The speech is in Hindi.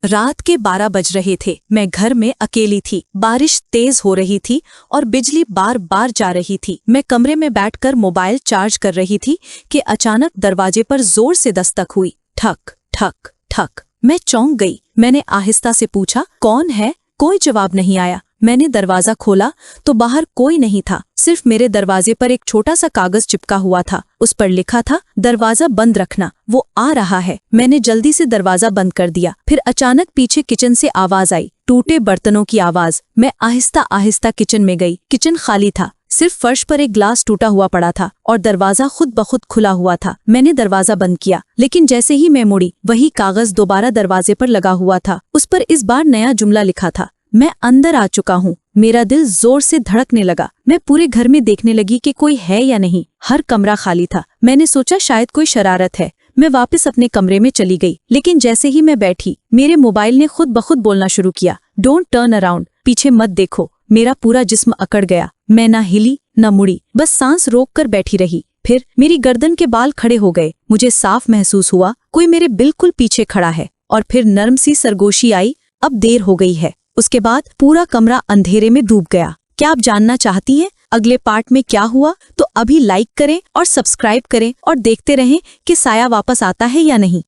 रात के 12 बज रहे थे। मैं घर में अकेली थी। बारिश तेज हो रही थी और बिजली बार बार जा रही थी। मैं कमरे में बैठकर मोबाइल चार्ज कर रही थी कि अचानक दरवाजे पर जोर से दस्तक हुई। ठक ठक ठक। मैं चौंक गई। मैंने आहिस्ता से पूछा, कौन है? कोई जवाब नहीं आया। मैंने दरवाजा खोला तो बाहर कोई नहीं था। सिर्फ मेरे दरवाजे पर एक छोटा सा कागज चिपका हुआ था। उस पर लिखा था, दरवाजा बंद रखना, वो आ रहा है। मैंने जल्दी से दरवाजा बंद कर दिया। फिर अचानक पीछे किचन से आवाज आई, टूटे बर्तनों की आवाज। मैं आहिस्ता आहिस्ता किचन में गई। किचन खाली था। सिर्फ फर्श पर एक ग्लास टूटा हुआ पड़ा था और दरवाजा खुद ब खुद खुला हुआ था। मैंने दरवाजा बंद किया, लेकिन जैसे ही मैं मुड़ी, वही कागज दोबारा दरवाजे पर लगा हुआ था। उस पर इस बार नया जुमला लिखा था, मैं अंदर आ चुका हूँ। मेरा दिल जोर से धड़कने लगा। मैं पूरे घर में देखने लगी कि कोई है या नहीं। हर कमरा खाली था। मैंने सोचा शायद कोई शरारत है। मैं वापस अपने कमरे में चली गई, लेकिन जैसे ही मैं बैठी, मेरे मोबाइल ने खुद ब खुद बोलना शुरू किया, डोंट टर्न अराउंड, पीछे मत देखो। मेरा पूरा जिस्म अकड़ गया। मैं ना हिली न मुड़ी, बस सांस रोक कर बैठी रही। फिर मेरी गर्दन के बाल खड़े हो गए। मुझे साफ महसूस हुआ कोई मेरे बिल्कुल पीछे खड़ा है। और फिर नरम सी सरगोशी आई, अब देर हो गई है। उसके बाद पूरा कमरा अंधेरे में डूब गया। क्या आप जानना चाहती हैं अगले पार्ट में क्या हुआ? तो अभी लाइक करें और सब्सक्राइब करें और देखते रहें कि साया वापस आता है या नहीं।